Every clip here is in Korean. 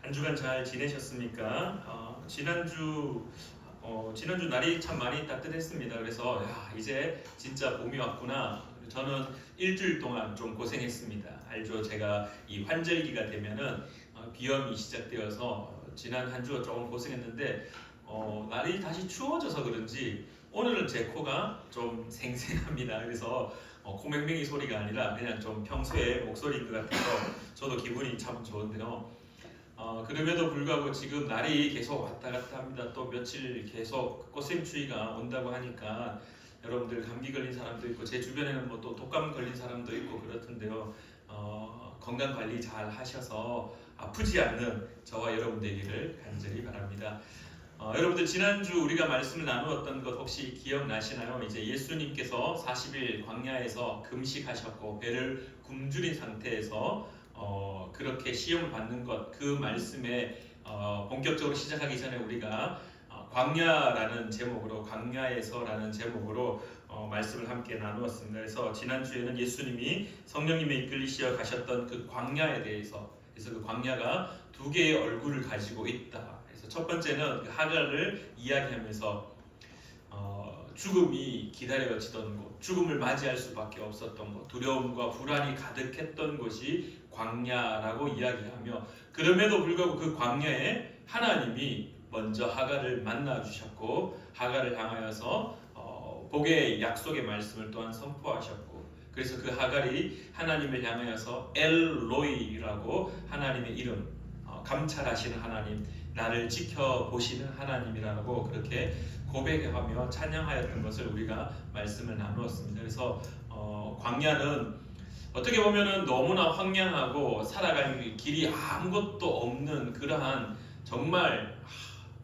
한 주간 잘 지내셨습니까? 지난주 날이 참 많이 따뜻했습니다. 그래서 이제 진짜 봄이 왔구나. 저는 일주일 동안 좀 고생했습니다. 알죠? 제가 이 환절기가 되면은 비염이 시작되어서 지난 한 주가 조금 고생했는데 날이 다시 추워져서 그런지 오늘은 제 코가 좀 생생합니다. 그래서 코맹맹이 소리가 아니라 그냥 좀 평소에 목소리인 것 같아서 저도 기분이 참 좋은데요. 그럼에도 불구하고 지금 날이 계속 왔다 갔다 합니다. 또 며칠 계속 꽃샘추위가 온다고 하니까 여러분들 감기 걸린 사람도 있고 제 주변에는 뭐 또 독감 걸린 사람도 있고 그렇던데요. 건강 관리 잘 하셔서 아프지 않는 저와 여러분 되기를 간절히 바랍니다. 여러분들 지난주 우리가 말씀을 나누었던 것 혹시 기억나시나요? 이제 예수님께서 40일 광야에서 금식하셨고 배를 굶주린 상태에서 그렇게 시험을 받는 것, 그 말씀에 본격적으로 시작하기 전에 우리가 광야라는 제목으로, 광야에서라는 제목으로 말씀을 함께 나누었습니다. 그래서 지난주에는 예수님이 성령님의 이끌리시어 가셨던 그 광야에 대해서, 그래서 그 광야가 두 개의 얼굴을 가지고 있다. 그래서 첫 번째는 그 하갈을 이야기하면서 죽음이 기다려지던 곳, 죽음을 맞이할 수밖에 없었던 곳, 두려움과 불안이 가득했던 곳이 광야라고 이야기하며, 그럼에도 불구하고 그 광야에 하나님이 먼저 하갈을 만나 주셨고 하갈을 향하여서 복의 약속의 말씀을 또한 선포하셨고, 그래서 그 하갈이 하나님을 향하여서 엘로이라고 하나님의 이름, 감찰하시는 하나님, 나를 지켜보시는 하나님이라고 그렇게 고백하며 찬양하였던 것을 우리가 말씀을 나누었습니다. 그래서 광야는 어떻게 보면은 너무나 황량하고 살아갈 길이 아무것도 없는 그러한 정말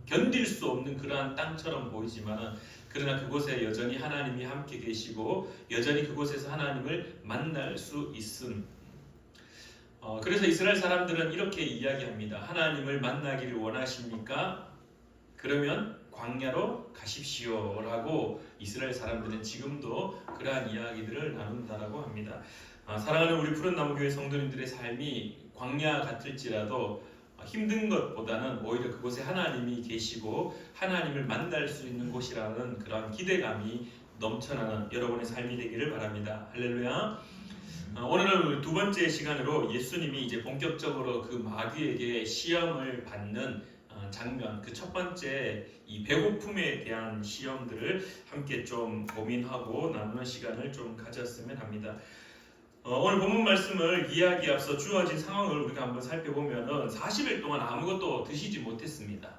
견딜 수 없는 그러한 땅처럼 보이지만은, 그러나 그곳에 여전히 하나님이 함께 계시고 여전히 그곳에서 하나님을 만날 수 있음. 그래서 이스라엘 사람들은 이렇게 이야기합니다. 하나님을 만나기를 원하십니까? 그러면 광야로 가십시오 라고 이스라엘 사람들은 지금도 그러한 이야기들을 나눈다라고 합니다. 사랑하는 우리 푸른나무교회 성도님들의 삶이 광야 같을지라도 힘든 것보다는 오히려 그곳에 하나님이 계시고 하나님을 만날 수 있는 곳이라는 그런 기대감이 넘쳐나는 여러분의 삶이 되기를 바랍니다. 할렐루야. 오늘은 두 번째 시간으로 예수님이 이제 본격적으로 그 마귀에게 시험을 받는 장면, 그 첫 번째 이 배고픔에 대한 시험들을 함께 좀 고민하고 나누는 시간을 좀 가졌으면 합니다. 오늘 본문 말씀을 이해하기에 앞서 주어진 상황을 우리가 한번 살펴보면은 40일 동안 아무것도 드시지 못했습니다.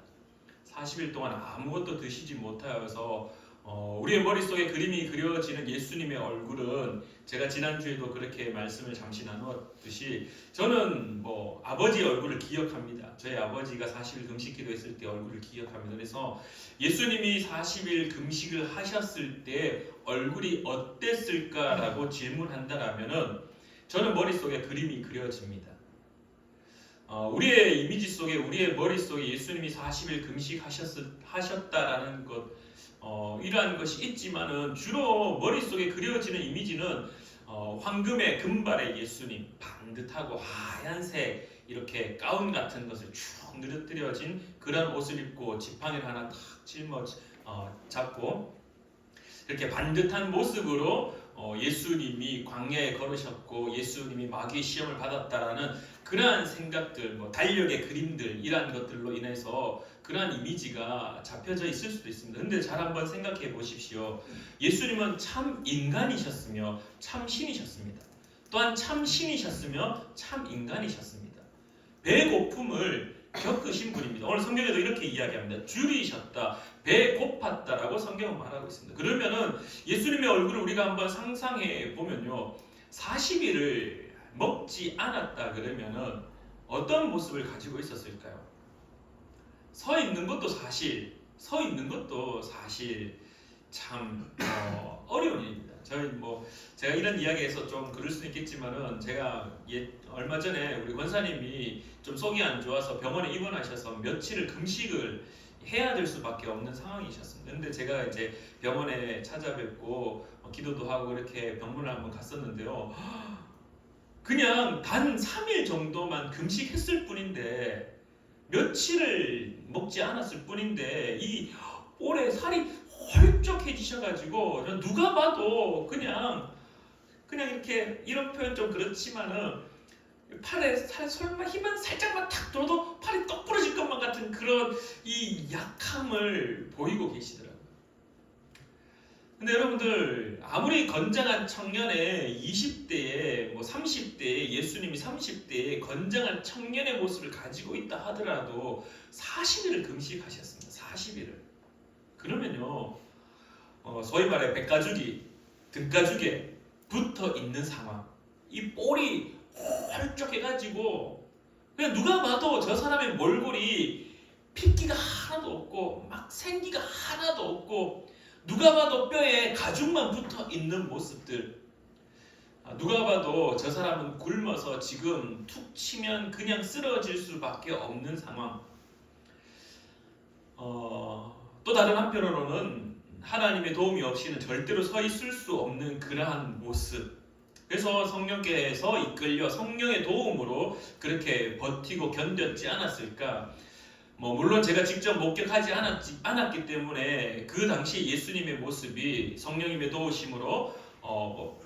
40일 동안 아무것도 드시지 못하여서 우리의 머릿속에 그림이 그려지는 예수님의 얼굴은, 제가 지난주에도 그렇게 말씀을 잠시 나누었듯이 저는 뭐 아버지의 얼굴을 기억합니다. 저희 아버지가 40일 금식 기도했을 때 얼굴을 기억합니다. 그래서 예수님이 40일 금식을 하셨을 때 얼굴이 어땠을까라고 질문한다라면은 저는 머릿속에 그림이 그려집니다. 우리의 이미지 속에, 우리의 머릿속에 예수님이 40일 금식하셨다라는 것, 이러한 것이 있지만은 주로 머릿속에 그려지는 이미지는 황금의 금발의 예수님, 반듯하고 하얀색 이렇게 가운 같은 것을 쭉 늘어뜨려진 그런 옷을 입고 지팡이를 하나 탁 짊어 잡고 이렇게 반듯한 모습으로 예수님이 광야에 걸으셨고 예수님이 마귀의 시험을 받았다라는 그러한 생각들, 달력의 그림들, 이러한 것들로 인해서 그러한 이미지가 잡혀져 있을 수도 있습니다. 근데 잘 한번 생각해 보십시오. 예수님은 참 인간이셨으며 참 신이셨습니다. 또한 참 신이셨으며 참 인간이셨습니다. 배고픔을 겪으신 분입니다. 오늘 성경에도 이렇게 이야기합니다. 줄이셨다, 배 고팠다라고 성경은 말하고 있습니다. 그러면은 예수님의 얼굴을 우리가 한번 상상해 보면요, 40일을 먹지 않았다 그러면은 어떤 모습을 가지고 있었을까요? 서 있는 것도 사실 참 어려운 일입니다. 제가 이런 이야기에서 좀 그럴 수 있겠지만은, 제가 얼마 전에 우리 권사님이 좀 속이 안 좋아서 병원에 입원하셔서 며칠을 금식을 해야 될 수밖에 없는 상황이셨습니다. 근데 제가 이제 병원에 찾아뵙고 기도도 하고 그렇게 병문을 한번 갔었는데요. 그냥 단 3일 정도만 금식했을 뿐인데 며칠을 먹지 않았을 뿐인데 이 볼에 살이 헐쩍해지셔가지고 누가 봐도 그냥 이렇게 이런 표현 좀 그렇지만은 팔에 설마 힘만 살짝만 탁 들어도 팔이 떡 부러질 것만 같은 그런 이 약함을 보이고 계시더라고요. 근데 여러분들 아무리 건장한 청년의 20대에 30대에 예수님이 30대에 건장한 청년의 모습을 가지고 있다 하더라도 40일을 금식하셨습니다. 40일을. 그러면요 소위 말해 백가죽이 등가죽에 붙어 있는 상황, 이 볼이 헐쩍해가지고 그냥 누가 봐도 저 사람의 몰골이 핏기가 하나도 없고 막 생기가 하나도 없고 누가 봐도 뼈에 가죽만 붙어 있는 모습들, 누가 봐도 저 사람은 굶어서 지금 툭 치면 그냥 쓰러질 수밖에 없는 상황. 또 다른 한편으로는 하나님의 도움이 없이는 절대로 서 있을 수 없는 그러한 모습. 그래서 성령께서 이끌려 성령의 도움으로 그렇게 버티고 견뎠지 않았을까. 물론 제가 직접 목격하지 않았기 때문에 그 당시 예수님의 모습이 성령님의 도우심으로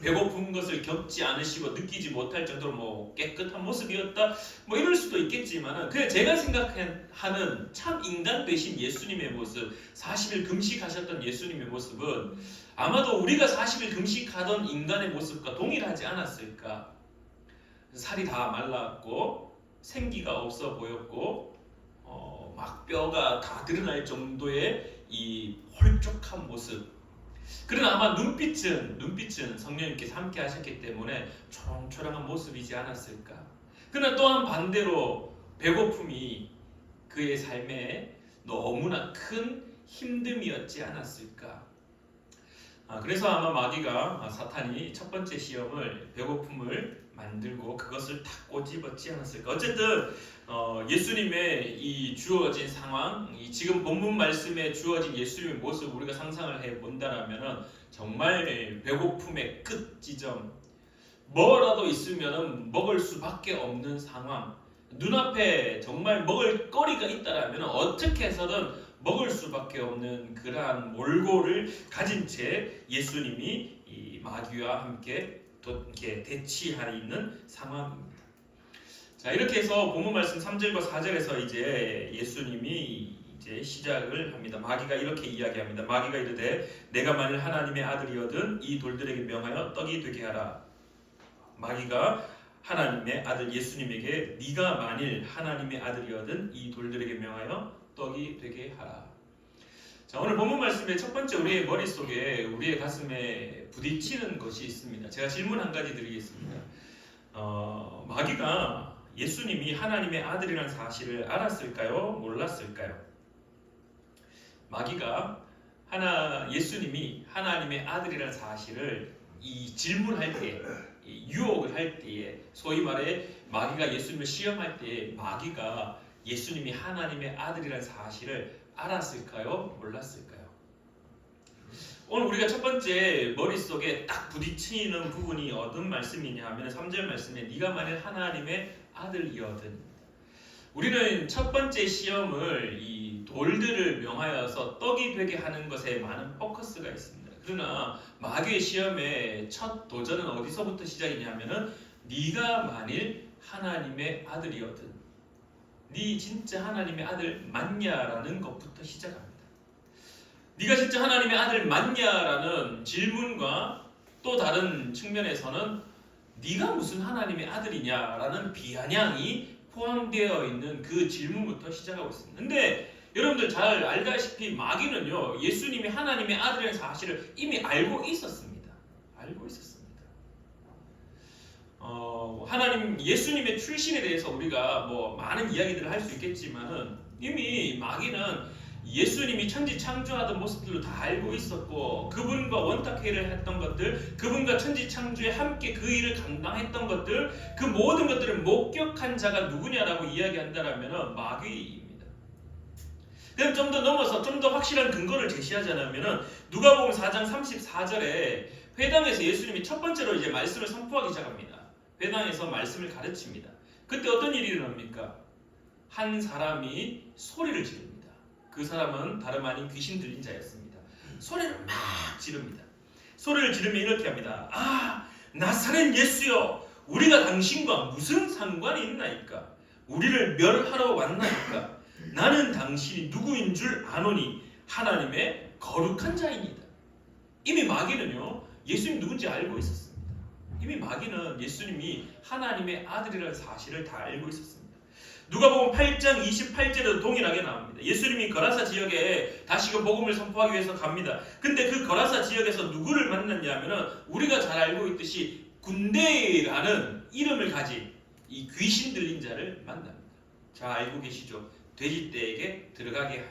배고픈 것을 겪지 않으시고 느끼지 못할 정도로 깨끗한 모습이었다 이럴 수도 있겠지만 그냥 제가 생각하는 참 인간 되신 예수님의 모습, 40일 금식하셨던 예수님의 모습은 아마도 우리가 40일 금식하던 인간의 모습과 동일하지 않았을까. 살이 다 말랐고 생기가 없어 보였고 막 뼈가 다 드러날 정도의 이 홀쭉한 모습. 그러나 아마 눈빛은 성령님께서 함께 하셨기 때문에 초롱초롱한 모습이지 않았을까. 그러나 또한 반대로 배고픔이 그의 삶에 너무나 큰 힘듦이었지 않았을까. 그래서 아마 마귀가 사탄이 첫 번째 시험을 배고픔을 만들고 그것을 다 꼬집었지 않았을까. 어쨌든 예수님의 이 주어진 상황, 지금 본문 말씀에 주어진 예수님의 모습 우리가 상상을 해본다라면 정말 배고픔의 끝 지점, 뭐라도 있으면 먹을 수밖에 없는 상황, 눈앞에 정말 먹을 거리가 있다라면 어떻게 해서든 먹을 수밖에 없는 그러한 몰골을 가진 채 예수님이 이 마귀와 함께 이렇게 대치하는 상황입니다. 자, 이렇게 해서 본문 말씀 3절과 4절에서 이제 예수님이 이제 시작을 합니다. 마귀가 이렇게 이야기합니다. 마귀가 이르되 내가 만일 하나님의 아들이거든 이 돌들에게 명하여 떡이 되게 하라. 마귀가 하나님의 아들 예수님에게 네가 만일 하나님의 아들이거든 이 돌들에게 명하여 떡이 되게 하라. 자, 오늘 본문 말씀의 첫 번째 우리의 머릿속에 우리의 가슴에 부딪히는 것이 있습니다. 제가 질문 한 가지 드리겠습니다. 마귀가 예수님이 하나님의 아들이라는 사실을 알았을까요? 몰랐을까요? 마귀가 예수님이 하나님의 아들이라는 사실을 이 질문할 때, 유혹을 할 때에, 소위 말해 마귀가 예수님을 시험할 때에 마귀가 예수님이 하나님의 아들이라는 사실을 알았을까요? 몰랐을까요? 오늘 우리가 첫 번째 머릿속에 딱 부딪히는 부분이 어떤 말씀이냐 하면 3절 말씀에 네가 만일 하나님의 아들이거든. 우리는 첫 번째 시험을 이 돌들을 명하여서 떡이 되게 하는 것에 많은 포커스가 있습니다. 그러나 마귀의 시험의 첫 도전은 어디서부터 시작이냐 하면은 네가 만일 하나님의 아들이거든. 네 진짜 하나님의 아들 맞냐라는 것부터 시작합니다. 네가 진짜 하나님의 아들 맞냐라는 질문과 또 다른 측면에서는 네가 무슨 하나님의 아들이냐라는 비아냥이 포함되어 있는 그 질문부터 시작하고 있습니다. 근데 여러분들 잘 알다시피 마귀는요 예수님이 하나님의 아들이라는 사실을 이미 알고 있었습니다. 알고 있었습니다. 하나님 예수님의 출신에 대해서 우리가 많은 이야기들을 할 수 있겠지만은 이미 마귀는 예수님이 천지 창조하던 모습들도 다 알고 있었고 그분과 원탁회를 했던 것들, 그분과 천지 창조에 함께 그 일을 감당했던 것들, 그 모든 것들을 목격한 자가 누구냐라고 이야기한다라면 마귀입니다. 그럼 좀 더 넘어서 좀 더 확실한 근거를 제시하자면은 누가복음 4장 34절에 회당에서 예수님이 첫 번째로 이제 말씀을 선포하기 시작합니다. 회당에서 말씀을 가르칩니다. 그때 어떤 일이 일어납니까? 한 사람이 소리를 지릅니다. 그 사람은 다름 아닌 귀신 들린 자였습니다. 소리를 막 지릅니다. 소리를 지르며 이렇게 합니다. 아, 나사렛 예수여, 우리가 당신과 무슨 상관이 있나이까? 우리를 멸하러 왔나이까? 나는 당신이 누구인 줄 아노니 하나님의 거룩한 자이니다. 이미 마귀는요, 예수님 누군지 알고 있었습니다. 이미 마귀는 예수님이 하나님의 아들이라는 사실을 다 알고 있었습니다. 누가복음 8장 28절에도 동일하게 나옵니다. 예수님이 거라사 지역에 다시금 복음을 선포하기 위해서 갑니다. 근데 그 거라사 지역에서 누구를 만났냐면은 우리가 잘 알고 있듯이 군대라는 이름을 가진 이 귀신 들린 자를 만납니다. 잘 알고 계시죠? 돼지떼에게 들어가게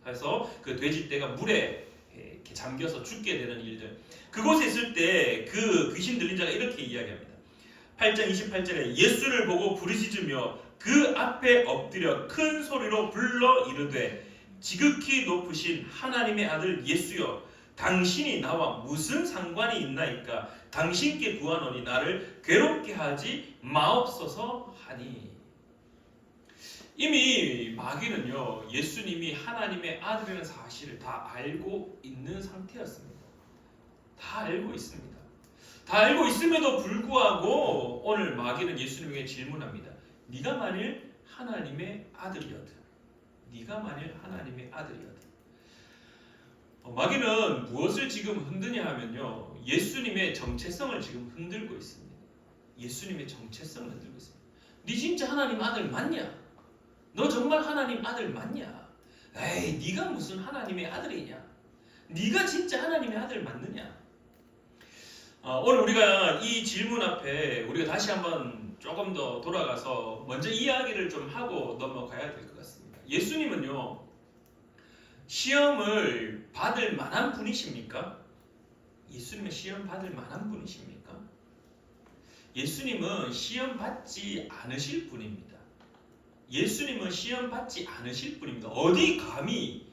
해서 그 돼지떼가 물에 이렇게 잠겨서 죽게 되는 일들. 그곳에 있을 때 그 귀신 들린 자가 이렇게 이야기합니다. 8장 28절에 예수를 보고 부르짖으며 그 앞에 엎드려 큰 소리로 불러 이르되 지극히 높으신 하나님의 아들 예수여, 당신이 나와 무슨 상관이 있나이까? 당신께 구하노니 나를 괴롭게 하지 마옵소서 하니. 이미 마귀는요, 예수님이 하나님의 아들이라는 사실을 다 알고 있는 상태였습니다. 다 알고 있습니다. 다 알고 있음에도 불구하고 오늘 마귀는 예수님에게 질문합니다. 네가 만일 하나님의 아들이거든. 네가 만일 하나님의 아들이거든. 마귀는 무엇을 지금 흔드냐 하면요, 예수님의 정체성을 지금 흔들고 있습니다. 예수님의 정체성을 흔들고 있습니다. 네 진짜 하나님 아들 맞냐? 너 정말 하나님 아들 맞냐? 에이, 네가 무슨 하나님의 아들이냐? 네가 진짜 하나님의 아들 맞느냐? 오늘 우리가 이 질문 앞에 우리가 다시 한번 조금 더 돌아가서 먼저 이야기를 좀 하고 넘어가야 될 것 같습니다. 예수님은요, 시험을 받을 만한 분이십니까? 예수님은 시험 받을 만한 분이십니까? 예수님은 시험 받지 않으실 분입니다. 예수님은 시험 받지 않으실 분입니다. 어디 감히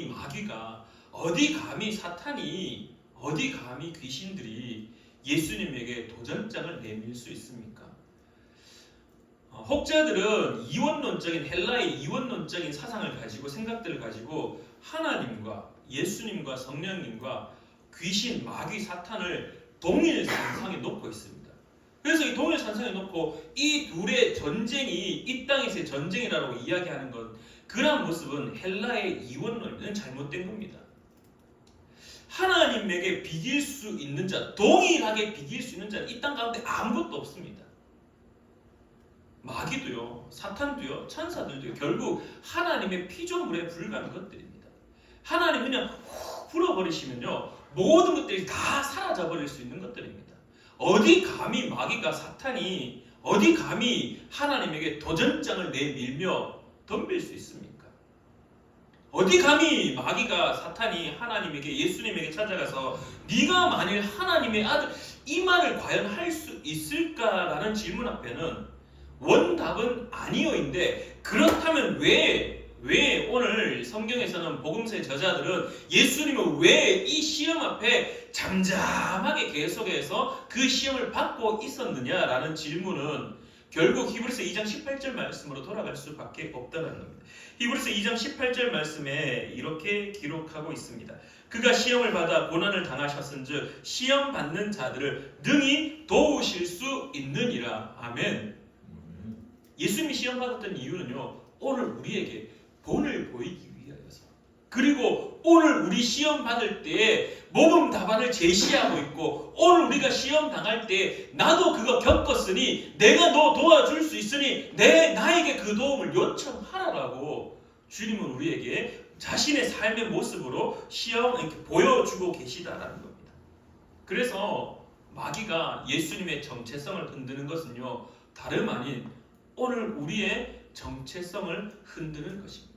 마귀가, 어디 감히 사탄이, 어디 감히 귀신들이 예수님에게 도전장을 내밀 수 있습니까? 혹자들은 이원론적인, 헬라의 이원론적인 사상을 가지고, 생각들을 가지고 하나님과 예수님과 성령님과 귀신, 마귀, 사탄을 동일 산상에 놓고 있습니다. 그래서 이 동일 산상에 놓고 이 둘의 전쟁이 이 땅에서의 전쟁이라고 이야기하는 것, 그러한 모습은 헬라의 이원론은 잘못된 겁니다. 하나님에게 비길 수 있는 자, 동일하게 비길 수 있는 자는 이 땅 가운데 아무것도 없습니다. 마귀도요, 사탄도요, 천사들도요, 결국 하나님의 피조물에 불과한 것들입니다. 하나님 그냥 훅 불어버리시면요, 모든 것들이 다 사라져버릴 수 있는 것들입니다. 어디 감히 마귀가, 사탄이 어디 감히 하나님에게 도전장을 내밀며 덤빌 수 있습니까? 어디 감히 마귀가, 사탄이 하나님에게, 예수님에게 찾아가서 네가 만일 하나님의 아들, 이 말을 과연 할 수 있을까라는 질문 앞에는 원답은 아니요인데, 그렇다면 왜 오늘 성경에서는 복음서의 저자들은 예수님은 왜 이 시험 앞에 잠잠하게 계속해서 그 시험을 받고 있었느냐라는 질문은 결국 히브리서 2장 18절 말씀으로 돌아갈 수밖에 없다는 겁니다. 히브리서 2장 18절 말씀에 이렇게 기록하고 있습니다. 그가 시험을 받아 고난을 당하셨은즉 시험 받는 자들을 능히 도우실 수 있느니라. 아멘. 예수님이 시험 받았던 이유는요, 오늘 우리에게 본을 보이기 위하여서, 그리고 오늘 우리 시험 받을 때에 모범 답안을 제시하고 있고, 오늘 우리가 시험 당할 때 나도 그거 겪었으니 내가 너 도와줄 수 있으니 나에게 그 도움을 요청하라라고 주님은 우리에게 자신의 삶의 모습으로 시험을 이렇게 보여주고 계시다라는 겁니다. 그래서 마귀가 예수님의 정체성을 흔드는 것은요, 다름 아닌 오늘 우리의 정체성을 흔드는 것입니다.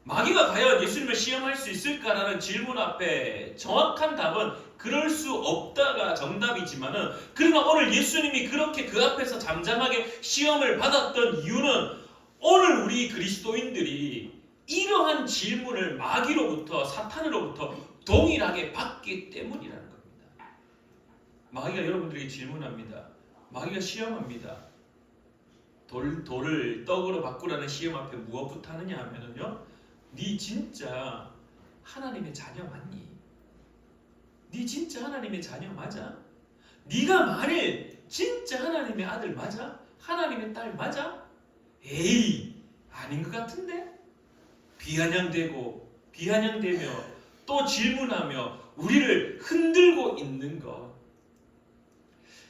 마귀가 과연 예수님을 시험할 수 있을까라는 질문 앞에 정확한 답은 그럴 수 없다가 정답이지만은, 그러나 오늘 예수님이 그렇게 그 앞에서 잠잠하게 시험을 받았던 이유는 오늘 우리 그리스도인들이 이러한 질문을 마귀로부터, 사탄으로부터 동일하게 받기 때문이라는 겁니다. 마귀가 여러분들에게 질문합니다. 마귀가 시험합니다. 돌을 떡으로 바꾸라는 시험 앞에 무엇부터 하느냐 하면은요, 네 진짜 하나님의 자녀 맞니? 네 진짜 하나님의 자녀 맞아? 네가 만일 진짜 하나님의 아들 맞아? 하나님의 딸 맞아? 에이, 아닌 것 같은데? 비아냥되고 비아냥되며 또 질문하며 우리를 흔들고 있는 것.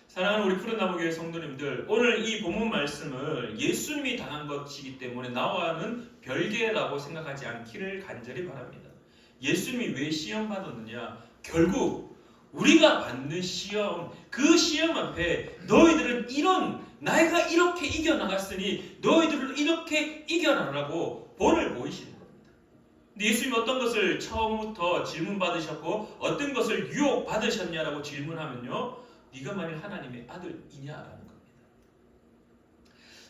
사랑하는 우리 푸른나무교회 성도님들, 오늘 이 본문 말씀을 예수님이 당한 것이기 때문에 나와는 별개라고 생각하지 않기를 간절히 바랍니다. 예수님이 왜 시험 받았느냐? 결국 우리가 받는 시험, 그 시험 앞에 너희들은 내가 이렇게 이겨나갔으니 너희들은 이렇게 이겨나가라고 본을 보이시는 겁니다. 근데 예수님이 어떤 것을 처음부터 질문 받으셨고 어떤 것을 유혹 받으셨냐라고 질문하면요, 네가 만일 하나님의 아들이냐라는 겁니다.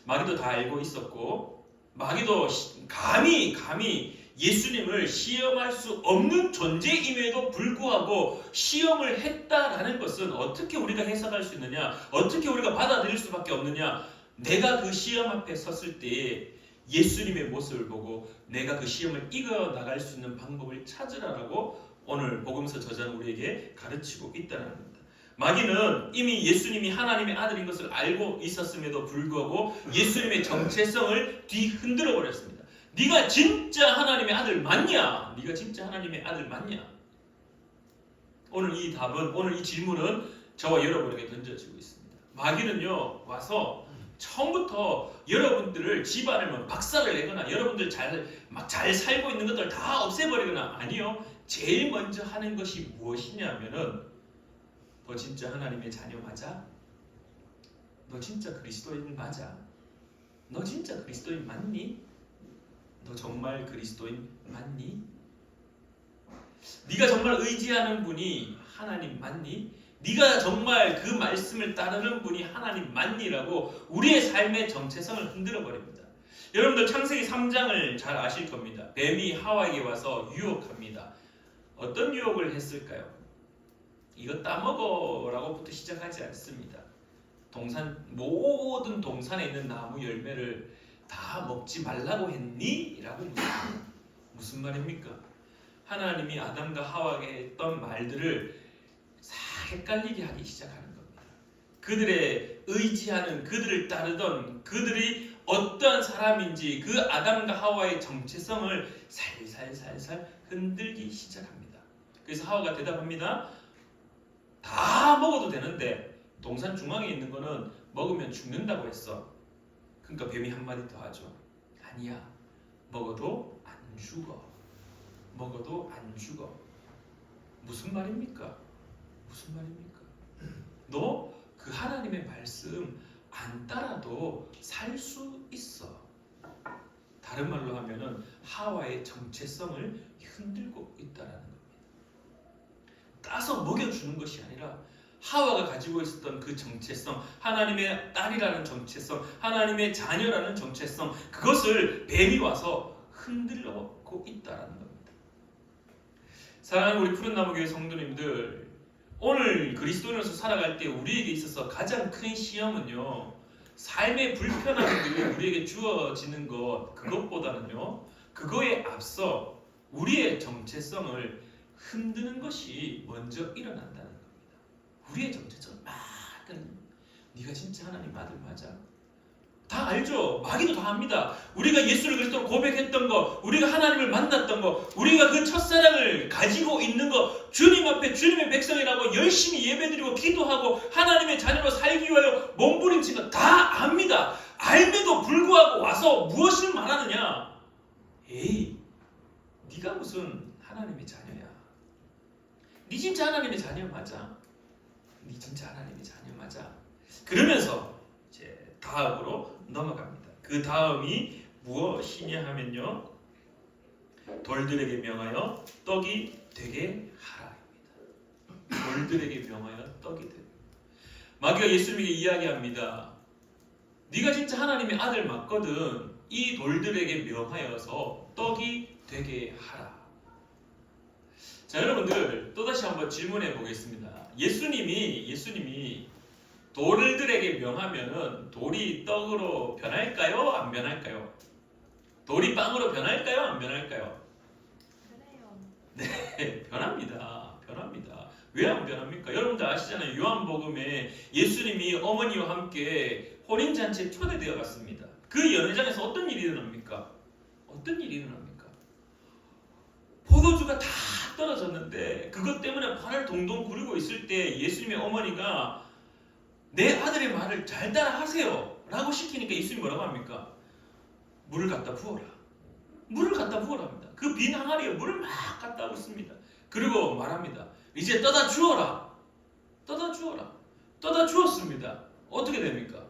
마귀도 다 알고 있었고, 마귀도 감히 예수님을 시험할 수 없는 존재임에도 불구하고 시험을 했다라는 것은 어떻게 우리가 해석할 수 있느냐, 어떻게 우리가 받아들일 수밖에 없느냐. 내가 그 시험 앞에 섰을 때에 예수님의 모습을 보고 내가 그 시험을 이겨나갈 수 있는 방법을 찾으라라고 오늘 복음서 저자는 우리에게 가르치고 있다는 겁니다. 마귀는 이미 예수님이 하나님의 아들인 것을 알고 있었음에도 불구하고 예수님의 정체성을 뒤흔들어 버렸습니다. 네가 진짜 하나님의 아들 맞냐? 네가 진짜 하나님의 아들 맞냐? 오늘 이 질문은 저와 여러분에게 던져지고 있습니다. 마귀는요, 와서 처음부터 여러분들을 집안을 박살을 내거나 여러분들 잘 살고 있는 것들 다 없애버리거나, 아니요. 제일 먼저 하는 것이 무엇이냐면은, 너 진짜 하나님의 자녀 맞아? 너 진짜 그리스도인 맞아? 너 진짜 그리스도인 맞니? 너 정말 그리스도인 맞니? 네가 정말 의지하는 분이 하나님 맞니? 네가 정말 그 말씀을 따르는 분이 하나님 맞니라고 우리의 삶의 정체성을 흔들어 버립니다. 여러분들 창세기 3장을 잘 아실 겁니다. 뱀이 하와에게 와서 유혹합니다. 어떤 유혹을 했을까요? 이거 따먹어라고부터 시작하지 않습니다. 모든 동산에 있는 나무 열매를 다 먹지 말라고 했니? 라고 묻습니다. 무슨 말입니까? 하나님이 아담과 하와에게 했던 말들을 헷갈리게 하기 시작하는 겁니다. 그들의 의지하는, 그들을 따르던 그들이 어떤 사람인지 그 아담과 하와의 정체성을 살살살살 흔들기 시작합니다. 그래서 하와가 대답합니다. 다 먹어도 되는데 동산 중앙에 있는 거는 먹으면 죽는다고 했어. 그러니까 뱀이 한마디 더 하죠. 아니야, 먹어도 안 죽어. 먹어도 안 죽어. 무슨 말입니까? 무슨 말입니까? 너 그 하나님의 말씀 안 따라도 살 수 있어. 다른 말로 하면은 하와의 정체성을 흔들고 있다라는 겁니다. 따서 먹여주는 것이 아니라 하와가 가지고 있었던 그 정체성, 하나님의 딸이라는 정체성, 하나님의 자녀라는 정체성, 그것을 뱀이 와서 흔들고 있다라는 겁니다. 사랑하는 우리 푸른나무교회 성도님들, 오늘 그리스도인으로서 살아갈 때 우리에게 있어서 가장 큰 시험은요, 삶의 불편함들이 우리에게 주어지는 그것보다는요, 그거에 앞서 우리의 정체성을 흔드는 것이 먼저 일어난다는 겁니다. 우리의 정체성을 막 네가 진짜 하나님 아들 맞아? 다 알죠? 마귀도 다 압니다. 우리가 예수를 그리스도로 고백했던 거, 우리가 하나님을 만났던 거, 우리가 그 첫사랑을 가지고 있는 거, 주님 앞에 주님의 백성이라고 열심히 예배드리고 기도하고 하나님의 자녀로 살기 위하여 몸부림친 거 다 압니다. 알매도 불구하고 와서 무엇을 말하느냐? 에이, 네가 무슨 하나님의 자녀야? 네 진짜 하나님의 자녀 맞아? 네 진짜 하나님의 자녀 맞아? 그러면서 이제 다음으로 넘어갑니다. 그 다음이 무엇이냐 하면요, 돌들에게 명하여 떡이 되게 하라입니다. 돌들에게 명하여 떡이 되게. 마귀가 예수님에게 이야기합니다. 네가 진짜 하나님의 아들 맞거든. 이 돌들에게 명하여서 떡이 되게 하라. 자, 여러분들 또다시 한번 질문해 보겠습니다. 예수님이 돌들에게 명하면은 돌이 떡으로 변할까요? 안 변할까요? 돌이 빵으로 변할까요? 안 변할까요? 그래요. 네, 변합니다. 변합니다. 왜 안 변합니까? 여러분들 아시잖아요. 요한복음에 예수님이 어머니와 함께 혼인잔치에 초대되어 갔습니다. 그 연회장에서 어떤 일이 일어납니까? 어떤 일이 일어납니까? 포도주가 다 떨어졌는데 그것 때문에 발을 동동 구르고 있을 때 예수님의 어머니가 내 아들의 말을 잘 따라 하세요 라고 시키니까 예수님이 뭐라고 합니까? 물을 갖다 부어라. 물을 갖다 부어라 합니다. 그 빈 항아리에 물을 막 갖다 붓습니다. 그리고 말합니다. 이제 떠다 주어라. 떠다 주어라. 떠다 주었습니다. 어떻게 됩니까?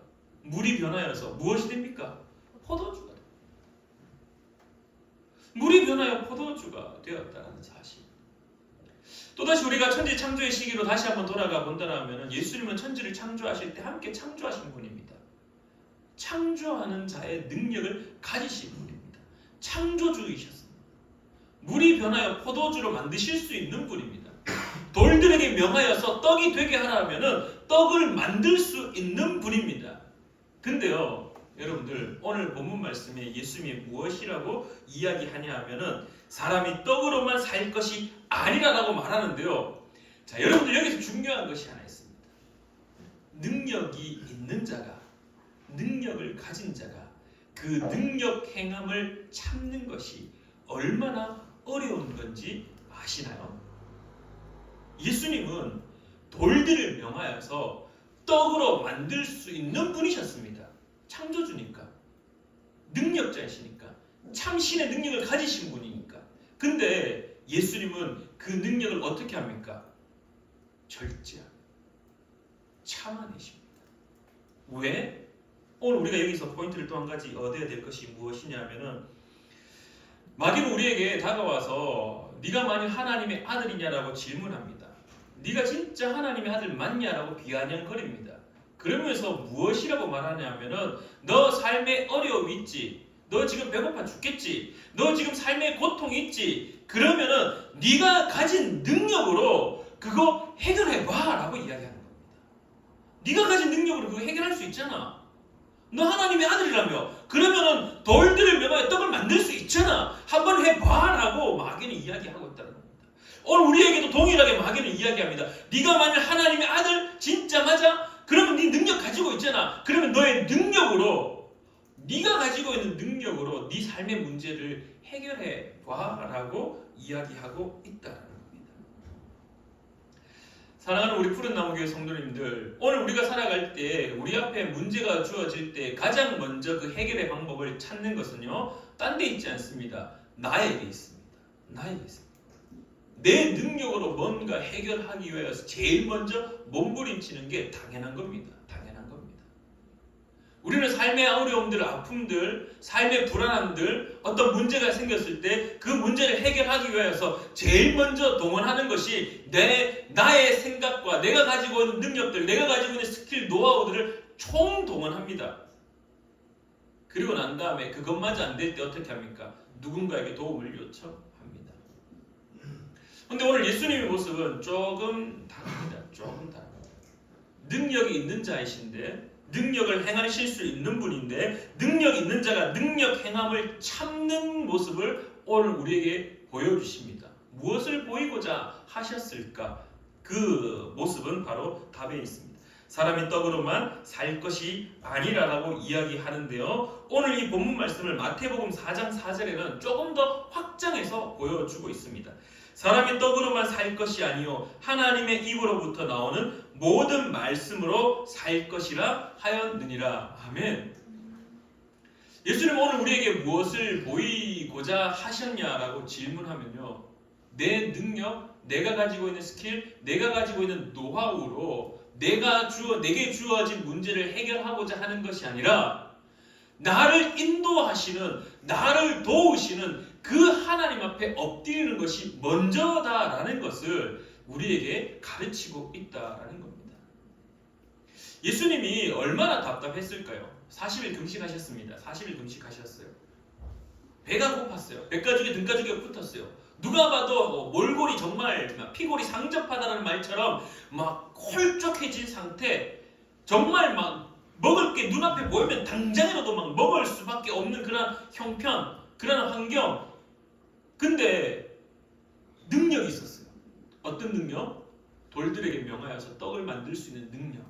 물이 변하여서 무엇이 됩니까? 포도주가 됩니다. 물이 변하여 포도주가 되었다는 사실. 또다시 우리가 천지 창조의 시기로 다시 한번 돌아가 본다면 예수님은 천지를 창조하실 때 함께 창조하신 분입니다. 창조하는 자의 능력을 가지신 분입니다. 창조주이셨습니다. 물이 변하여 포도주로 만드실 수 있는 분입니다. 돌들에게 명하여서 떡이 되게 하라면은 떡을 만들 수 있는 분입니다. 근데요, 여러분들 오늘 본문 말씀에 예수님이 무엇이라고 이야기하냐 하면은 사람이 떡으로만 살 것이 아니라라고 말하는데요. 자, 여러분들 여기서 중요한 것이 하나 있습니다. 능력이 있는 자가, 능력을 가진 자가 그 능력 행함을 참는 것이 얼마나 어려운 건지 아시나요? 예수님은 돌들을 명하여서 떡으로 만들 수 있는 분이셨습니다. 창조주니까, 능력자이시니까, 참신의 능력을 가지신 분이니까. 근데 예수님은 그 능력을 어떻게 합니까? 절제합니다. 참아내십니다. 왜? 오늘 우리가 여기서 포인트를 또 한 가지 얻어야 될 것이 무엇이냐면은 마귀는 우리에게 다가와서 네가 만일 하나님의 아들이냐라고 질문합니다. 네가 진짜 하나님의 아들 맞냐라고 비아냥거립니다. 그러면서 무엇이라고 말하냐면은 너 삶에 어려움 있지, 너 지금 배고파 죽겠지, 너 지금 삶에 고통이 있지, 그러면은 네가 가진 능력으로 그거 해결해봐라고 이야기하는 겁니다. 네가 가진 능력으로 그거 해결할 수 있잖아. 너 하나님의 아들이라며 그러면은 돌들을 명하여 떡을 만들 수 있잖아. 한번 해봐라고 마귀는 이야기하고 있다는 겁니다. 오늘 우리에게도 동일하게 마귀는 이야기합니다. 네가 만약 하나님의 아들 진짜 맞아? 그러면 네 능력 가지고 있잖아. 그러면 너의 능력으로, 네가 가지고 있는 능력으로 네 삶의 문제를 해결해봐라고 이야기하고 있다는 겁니다. 사랑하는 우리 푸른 나무교회 성도님들, 오늘 우리가 살아갈 때 우리 앞에 문제가 주어질 때 가장 먼저 그 해결의 방법을 찾는 것은요, 딴 데 있지 않습니다. 나에게 있습니다. 나에게 있습니다. 내 능력으로 뭔가 해결하기 위해서 제일 먼저 몸부림치는 게 당연한 겁니다. 당연한 겁니다. 우리는 삶의 어려움들, 아픔들, 삶의 불안함들, 어떤 문제가 생겼을 때 그 문제를 해결하기 위해서 제일 먼저 동원하는 것이 나의 생각과 내가 가지고 있는 능력들, 내가 가지고 있는 스킬, 노하우들을 총동원합니다. 그리고 난 다음에 그것마저 안 될 때 어떻게 합니까? 누군가에게 도움을 요청합니다. 근데 오늘 예수님의 모습은 조금 다릅니다. 조금 다릅니다. 능력이 있는 자이신데, 능력을 행하실 수 있는 분인데, 능력 있는 자가 능력 행함을 참는 모습을 오늘 우리에게 보여주십니다. 무엇을 보이고자 하셨을까? 그 모습은 바로 답에 있습니다. 사람이 떡으로만 살 것이 아니라라고 이야기하는데요. 오늘 이 본문 말씀을 마태복음 4장 4절에는 조금 더 확장해서 보여주고 있습니다. 사람이 떡으로만 살 것이 아니요 하나님의 입으로부터 나오는 모든 말씀으로 살 것이라 하였느니라. 아멘. 예수님 오늘 우리에게 무엇을 보이고자 하셨냐라고 질문하면요, 내 능력, 내가 가지고 있는 스킬, 내가 가지고 있는 노하우로 내게 주어진 문제를 해결하고자 하는 것이 아니라 나를 인도하시는, 나를 도우시는 그 하나님 앞에 엎드리는 것이 먼저다라는 것을 우리에게 가르치고 있다라는 겁니다. 예수님이 얼마나 답답했을까요? 40일 금식하셨습니다. 40일 금식하셨어요. 배가 고팠어요. 배가죽에 등가죽에 붙었어요. 누가 봐도 몰골이 정말 피골이 상접하다는 말처럼 막 홀쭉해진 상태, 정말 막 먹을 게 눈앞에 보이면 당장이라도 막 먹을 수밖에 없는 그런 형편, 그런 환경. 근데 능력이 있었어요. 어떤 능력? 돌들에게 명하여서 떡을 만들 수 있는 능력.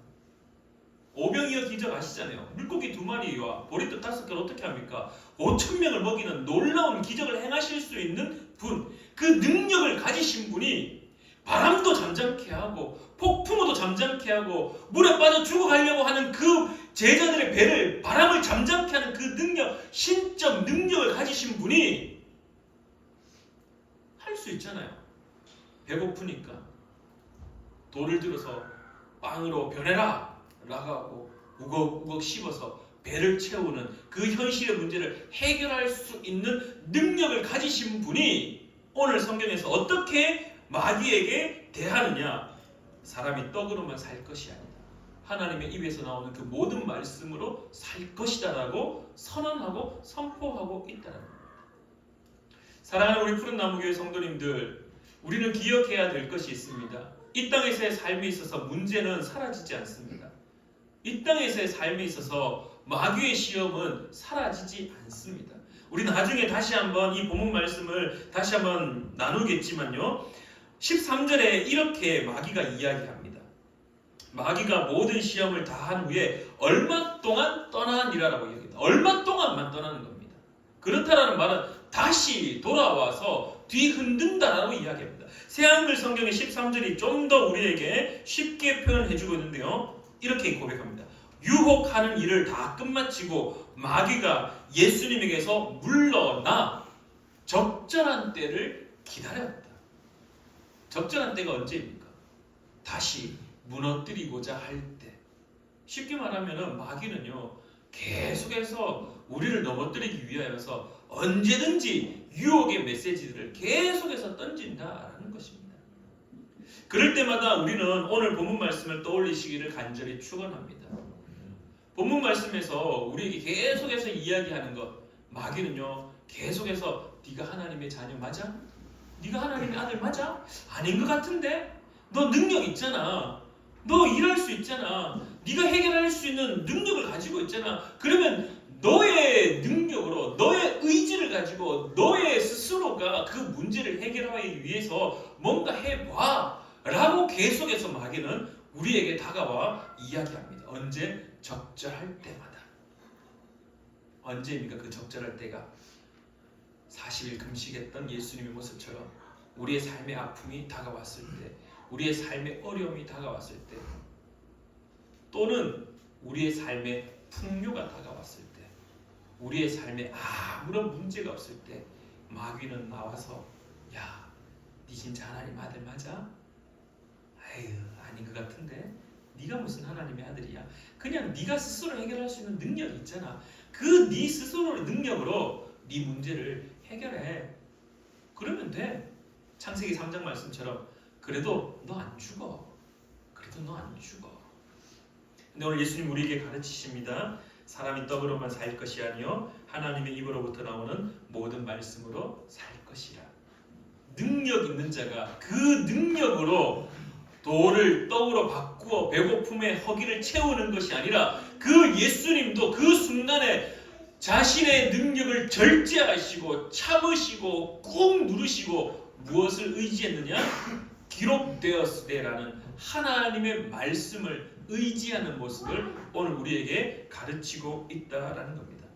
오병이어 기적 아시잖아요. 물고기 2마리와 보리떡 5개를 어떻게 합니까? 5,000명을 먹이는 놀라운 기적을 행하실 수 있는 분, 그 능력을 가지신 분이 바람도 잠잠케 하고 폭풍우도 잠잠케 하고 물에 빠져 죽어가려고 하는 그 제자들의 배를, 바람을 잠잠케 하는 그 능력, 신적 능력을 가지신 분이 할 수 있잖아요. 배고프니까 돌을 들어서 빵으로 변해라 라고 하고 우걱우걱 씹어서 배를 채우는 그 현실의 문제를 해결할 수 있는 능력을 가지신 분이 오늘 성경에서 어떻게 마귀에게 대하느냐? 사람이 떡으로만 살 것이 아니다. 하나님의 입에서 나오는 그 모든 말씀으로 살 것이다 라고 선언하고 선포하고 있다는 겁니다. 사랑하는 우리 푸른나무교회 성도님들, 우리는 기억해야 될 것이 있습니다. 이 땅에서의 삶에 있어서 문제는 사라지지 않습니다. 이 땅에서의 삶에 있어서 마귀의 시험은 사라지지 않습니다. 우리 나중에 다시 한번 이 본문 말씀을 다시 한번 나누겠지만요. 13절에 이렇게 마귀가 이야기합니다. 마귀가 모든 시험을 다 한 후에 얼마 동안 떠나니라라고 이야기합니다. 얼마 동안만 떠나는 겁니다. 그렇다라는 말은 다시 돌아와서 뒤흔든다라고 이야기합니다. 새한글 성경의 13절이 좀 더 우리에게 쉽게 표현해주고 있는데요. 이렇게 고백합니다. 유혹하는 일을 다 끝마치고 마귀가 예수님에게서 물러나 적절한 때를 기다렸다. 적절한 때가 언제입니까? 다시 무너뜨리고자 할 때. 쉽게 말하면 마귀는요, 계속해서 우리를 넘어뜨리기 위하여서 언제든지 유혹의 메시지들을 계속해서 던진다라는 것입니다. 그럴 때마다 우리는 오늘 본문 말씀을 떠올리시기를 간절히 축원합니다. 본문 말씀에서 우리에게 계속해서 이야기하는 것, 마귀는요 계속해서 네가 하나님의 자녀 맞아? 네가 하나님의 아들 맞아? 아닌 것 같은데? 너 능력 있잖아. 너 일할 수 있잖아. 네가 해결할 수 있는 능력을 가지고 있잖아. 그러면 너의 능력으로, 너의 의지를 가지고 너의 스스로가 그 문제를 해결하기 위해서 뭔가 해봐 라고 계속해서 마귀는 우리에게 다가와 이야기합니다. 언제? 적절할 때마다. 언제입니까? 그 적절할 때가 40일 금식했던 예수님의 모습처럼 우리의 삶의 아픔이 다가왔을 때, 우리의 삶의 어려움이 다가왔을 때, 또는 우리의 삶의 풍요가 다가왔을 때, 우리의 삶에 아무런 문제가 없을 때 마귀는 나와서 야, 네 진짜 하나님 아들 맞아? 아유, 아닌 것 같은데? 네가 무슨 하나님의 아들이야? 그냥 네가 스스로 해결할 수 있는 능력이 있잖아. 그 네 스스로의 능력으로 네 문제를 해결해. 그러면 돼. 창세기 3장 말씀처럼 그래도 너 안 죽어. 그래도 너 안 죽어. 근데 오늘 예수님 우리에게 가르치십니다. 사람이 떡으로만 살 것이 아니요 하나님의 입으로부터 나오는 모든 말씀으로 살 것이라. 능력 있는 자가 그 능력으로 돌을 떡으로 바꾸어 배고픔의 허기를 채우는 것이 아니라 그 예수님도 그 순간에 자신의 능력을 절제하시고 참으시고 꾹 누르시고 무엇을 의지했느냐? 기록되었으되라는 하나님의 말씀을 의지하는 모습을 오늘 우리에게 가르치고 있다라는 겁니다.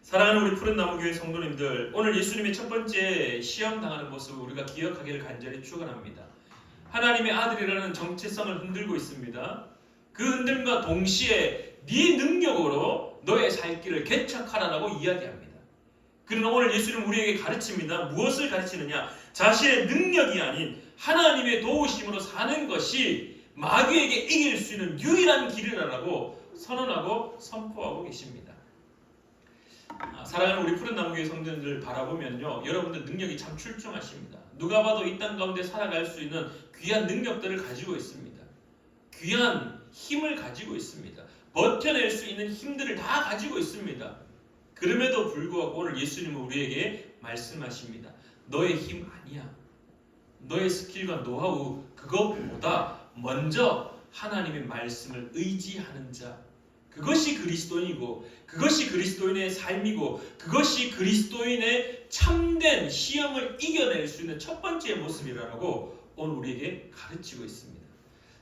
사랑하는 우리 푸른나무교회 성도님들, 오늘 예수님의 첫 번째 시험 당하는 모습을 우리가 기억하기를 간절히 축원합니다. 하나님의 아들이라는 정체성을 흔들고 있습니다. 그 흔들림과 동시에 네 능력으로 너의 살 길을 개척하라라고 이야기합니다. 그러나 오늘 예수님은 우리에게 가르칩니다. 무엇을 가르치느냐? 자신의 능력이 아닌 하나님의 도우심으로 사는 것이 마귀에게 이길 수 있는 유일한 길이라고 선언하고 선포하고 계십니다. 사랑하는 우리 푸른나무교회 성도님들 바라보면요, 여러분들 능력이 참 출중하십니다. 누가 봐도 이 땅 가운데 살아갈 수 있는 귀한 능력들을 가지고 있습니다. 귀한 힘을 가지고 있습니다. 버텨낼 수 있는 힘들을 다 가지고 있습니다. 그럼에도 불구하고 오늘 예수님은 우리에게 말씀하십니다. 너의 힘 아니야. 너의 스킬과 노하우 그것보다 먼저 하나님의 말씀을 의지하는 자, 그것이 그리스도인이고 그것이 그리스도인의 삶이고 그것이 그리스도인의 참된 시험을 이겨낼 수 있는 첫 번째 모습이라고 오늘 우리에게 가르치고 있습니다.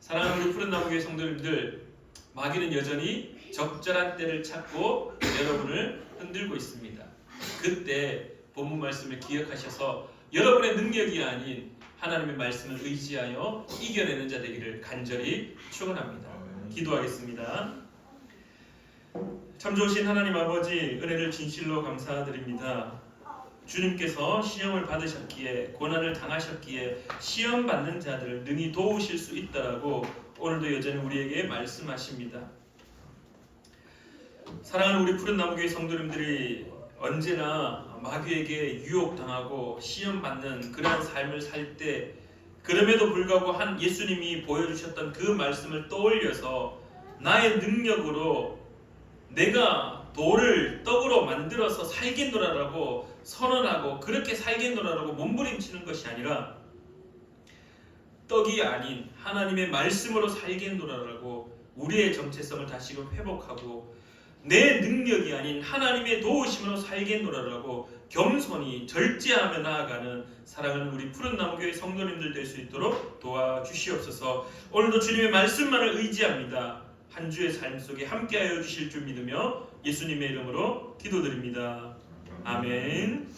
사랑하는 우리 푸른 나무교회 성도님들, 마귀는 여전히 적절한 때를 찾고 여러분을 흔들고 있습니다. 그때 본문 말씀을 기억하셔서 여러분의 능력이 아닌 하나님의 말씀을 의지하여 이겨내는 자 되기를 간절히 축원합니다. 기도하겠습니다. 참 좋으신 하나님 아버지, 은혜를 진실로 감사드립니다. 주님께서 시험을 받으셨기에, 고난을 당하셨기에 시험 받는 자들을 능히 도우실 수 있다라고 오늘도 여전히 우리에게 말씀하십니다. 사랑하는 우리 푸른 나무교회 성도님들이 언제나 마귀에게 유혹당하고 시험받는 그러한 삶을 살 때, 그럼에도 불구하고 한 예수님이 보여주셨던 그 말씀을 떠올려서 나의 능력으로 내가 돌을 떡으로 만들어서 살겠노라라고 선언하고 그렇게 살겠노라라고 몸부림치는 것이 아니라, 떡이 아닌 하나님의 말씀으로 살겠노라라고 우리의 정체성을 다시금 회복하고 내 능력이 아닌 하나님의 도우심으로 살겠노라라고 겸손히 절제하며 나아가는 사랑하는 우리 푸른 나무교회 성도님들 될 수 있도록 도와주시옵소서. 오늘도 주님의 말씀만을 의지합니다. 한 주의 삶 속에 함께하여 주실 줄 믿으며 예수님의 이름으로 기도드립니다. 아멘.